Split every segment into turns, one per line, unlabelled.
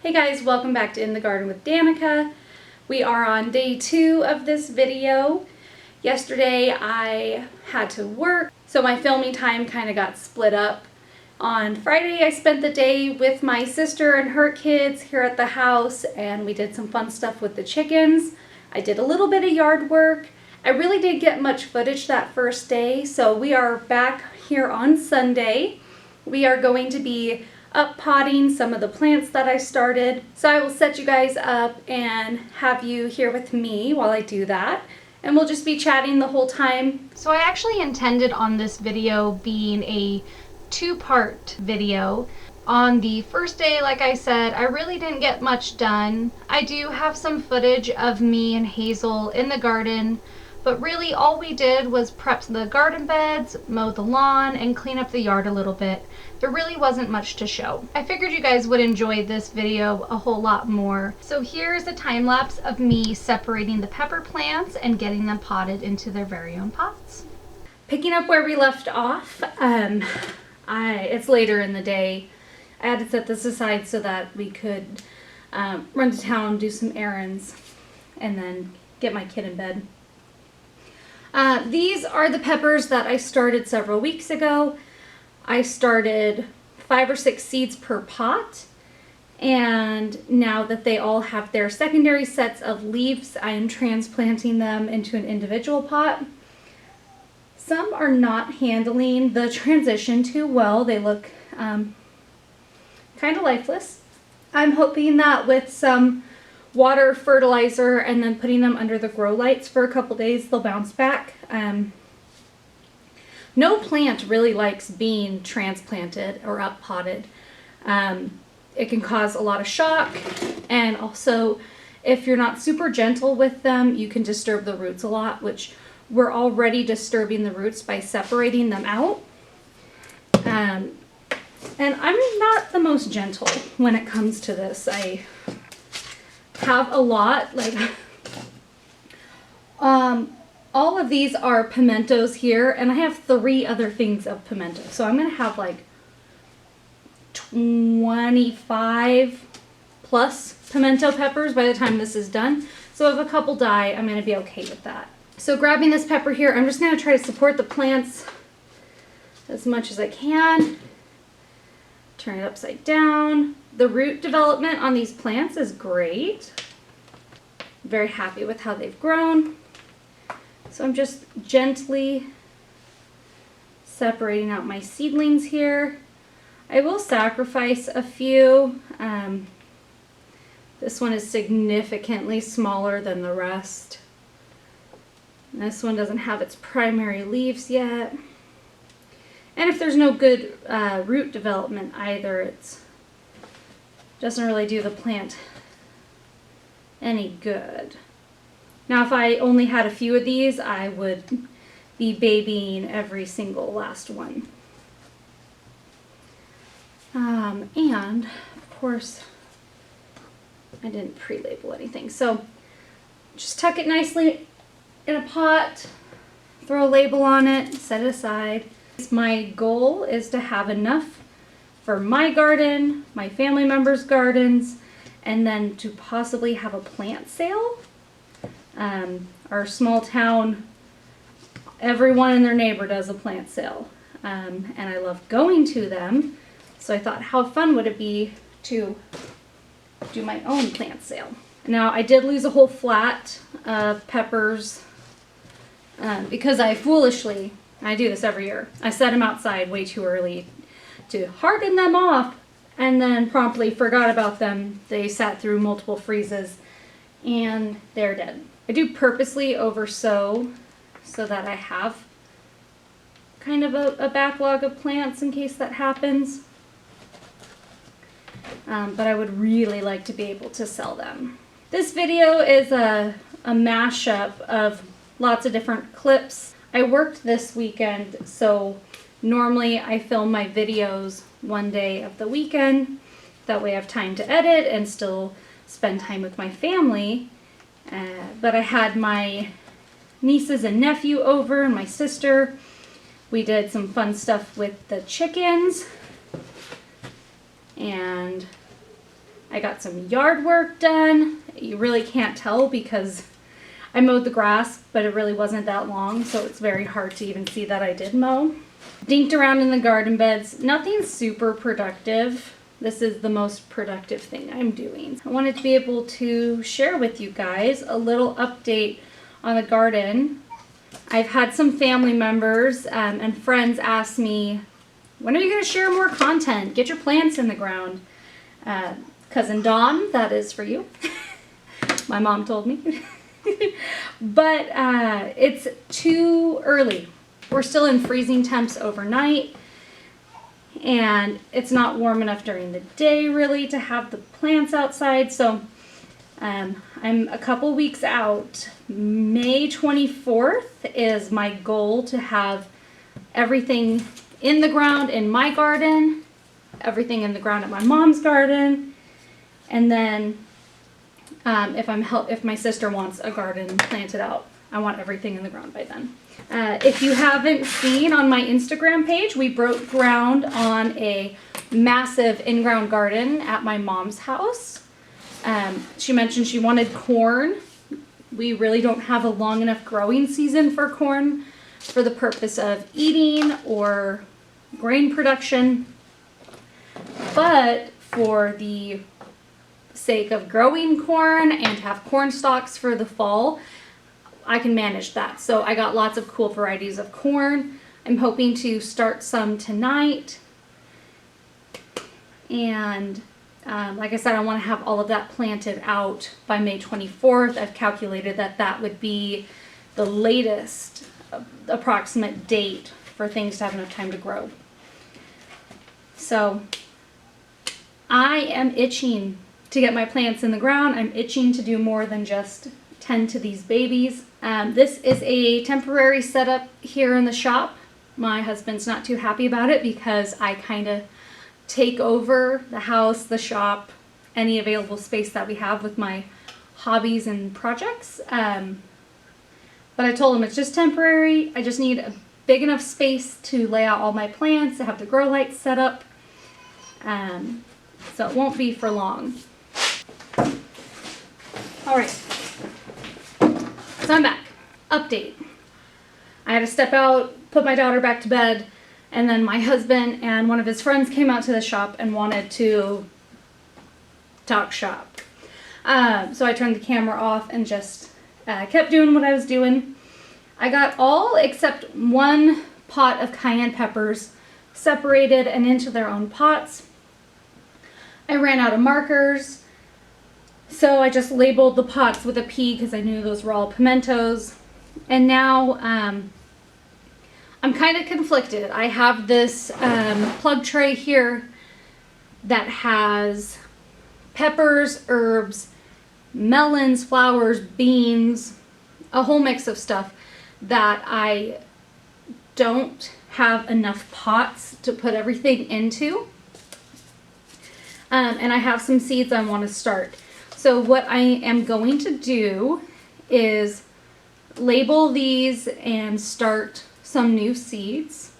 Hey guys, welcome back to In the Garden with Danica. We are on day 2 of this video. Yesterday I had to work, so my filming time kind of got split up. On Friday I spent the day with my sister and her kids here at the house, and we did some fun stuff with the chickens. I did a little bit of yard work. I really didn't get much footage that first day, so we are back here on Sunday. We are going to be up potting some of the plants that I started. So I will set you guys up and have you here with me while I do that. And we'll just be chatting the whole time. So I actually intended on this video being a 2-part video. On the first day, like I said, I really didn't get much done. I do have some footage of me and Hazel in the garden, but really all we did was prep the garden beds, mow the lawn, and clean up the yard a little bit. There really wasn't much to show. I figured you guys would enjoy this video a whole lot more. So here's a time lapse of me separating the pepper plants and getting them potted into their very own pots. Picking up where we left off, it's later in the day. I had to set this aside so that we could run to town, do some errands, and then get my kid in bed. These are the peppers that I started several weeks ago. I started 5 or 6 seeds per pot, and now that they all have their secondary sets of leaves, I am transplanting them into an individual pot. Some are not handling the transition too well. They look kind of lifeless. I'm hoping that with some water, fertilizer, and then putting them under the grow lights for a couple days, they'll bounce back. No plant really likes being transplanted or up potted. It can cause a lot of shock, and also if you're not super gentle with them, you can disturb the roots a lot, which we're already disturbing the roots by separating them out. And I'm not the most gentle when it comes to this. I have a lot, like all of these are pimentos here, and I have 3 other things of pimento, so I'm gonna have like 25 plus pimento peppers by the time this is done. So if a couple die, I'm gonna be okay with that. So grabbing this pepper here, I'm just gonna try to support the plants as much as I can. Turn it upside down. The root development on these plants is great. I'm very happy with how they've grown. So I'm just gently separating out my seedlings here. I will sacrifice a few. This one is significantly smaller than the rest. This one doesn't have its primary leaves yet. And if there's no good root development either, it doesn't really do the plant any good. Now if I only had a few of these, I would be babying every single last one. And of course, I didn't pre-label anything. So just tuck it nicely in a pot, throw a label on it, set it aside. My goal is to have enough for my garden, my family members' gardens, and then to possibly have a plant sale. Our small town, everyone and their neighbor does a plant sale, and I love going to them, so I thought how fun would it be to do my own plant sale. Now I did lose a whole flat of peppers because I foolishly, I do this every year, I set them outside way too early to harden them off, and then promptly forgot about them. They sat through multiple freezes and they're dead. I do purposely oversow so that I have kind of a backlog of plants in case that happens. But I would really like to be able to sell them. This video is a mashup of lots of different clips. I worked this weekend, so normally I film my videos one day of the weekend. That way I have time to edit and still spend time with my family. But I had my nieces and nephew over and my sister. We did some fun stuff with the chickens. And I got some yard work done. You really can't tell because I mowed the grass, but it really wasn't that long, so it's very hard to even see that I did mow. Dinked around in the garden beds. Nothing super productive. This is the most productive thing I'm doing. I wanted to be able to share with you guys a little update on the garden. I've had some family members and friends ask me, when are you going to share more content? Get your plants in the ground. Cousin Dawn, that is for you. My mom told me. But it's too early. We're still in freezing temps overnight. And it's not warm enough during the day really to have the plants outside. So I'm a couple weeks out. May 24th is my goal to have everything in the ground in my garden, everything in the ground at my mom's garden, and then if my sister wants a garden planted out, I want everything in the ground by then. If you haven't seen on my Instagram page, we broke ground on a massive in-ground garden at my mom's house. She mentioned she wanted corn. We really don't have a long enough growing season for corn for the purpose of eating or grain production. But for the sake of growing corn and to have corn stalks for the fall, I can manage that. So I got lots of cool varieties of corn. I'm hoping to start some tonight. And like I said, I want to have all of that planted out by May 24th. I've calculated that that would be the latest approximate date for things to have enough time to grow. So I am itching to get my plants in the ground. I'm itching to do more than just tend to these babies. This is a temporary setup here in the shop. My husband's not too happy about it because I kind of take over the house, the shop, any available space that we have with my hobbies and projects. But I told him it's just temporary. I just need a big enough space to lay out all my plants, to have the grow lights set up. So it won't be for long. All right, so I'm back. Update. I had to step out, put my daughter back to bed, and then my husband and one of his friends came out to the shop and wanted to talk shop. So I turned the camera off and just kept doing what I was doing. I got all except one pot of cayenne peppers separated and into their own pots. I ran out of markers, so I just labeled the pots with a P because I knew those were all pimentos. And now I'm kind of conflicted. I have this plug tray here that has peppers, herbs, melons, flowers, beans, a whole mix of stuff that I don't have enough pots to put everything into. And I have some seeds I want to start. So what I am going to do is label these and start some new seeds.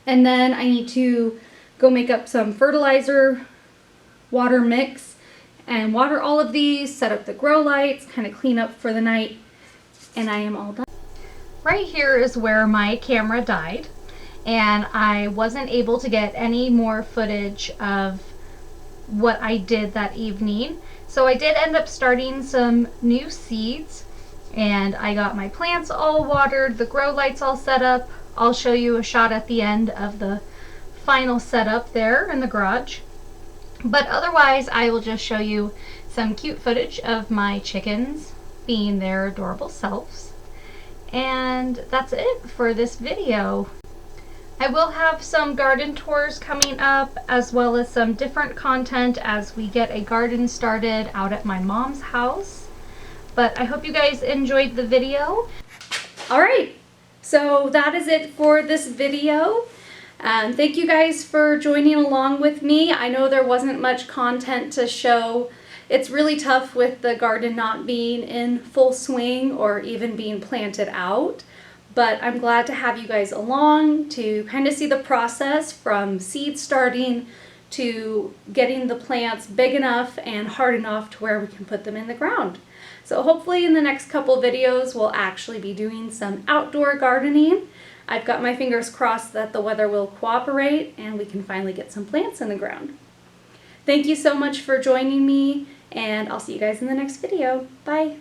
And then I need to go make up some fertilizer, water mix, and water all of these, set up the grow lights, kind of clean up for the night, and I am all done. Right here is where my camera died, and I wasn't able to get any more footage of what I did that evening. So I did end up starting some new seeds, and I got my plants all watered, the grow lights all set up. I'll show you a shot at the end of the final setup there in the garage. But otherwise, I will just show you some cute footage of my chickens being their adorable selves. And that's it for this video. I will have some garden tours coming up, as well as some different content as we get a garden started out at my mom's house. But I hope you guys enjoyed the video. All right, so that is it for this video. Thank you guys for joining along with me. I know there wasn't much content to show. It's really tough with the garden not being in full swing or even being planted out. But I'm glad to have you guys along to kind of see the process from seed starting to getting the plants big enough and hard enough to where we can put them in the ground. So hopefully in the next couple videos we'll actually be doing some outdoor gardening. I've got my fingers crossed that the weather will cooperate and we can finally get some plants in the ground. Thank you so much for joining me, and I'll see you guys in the next video. Bye!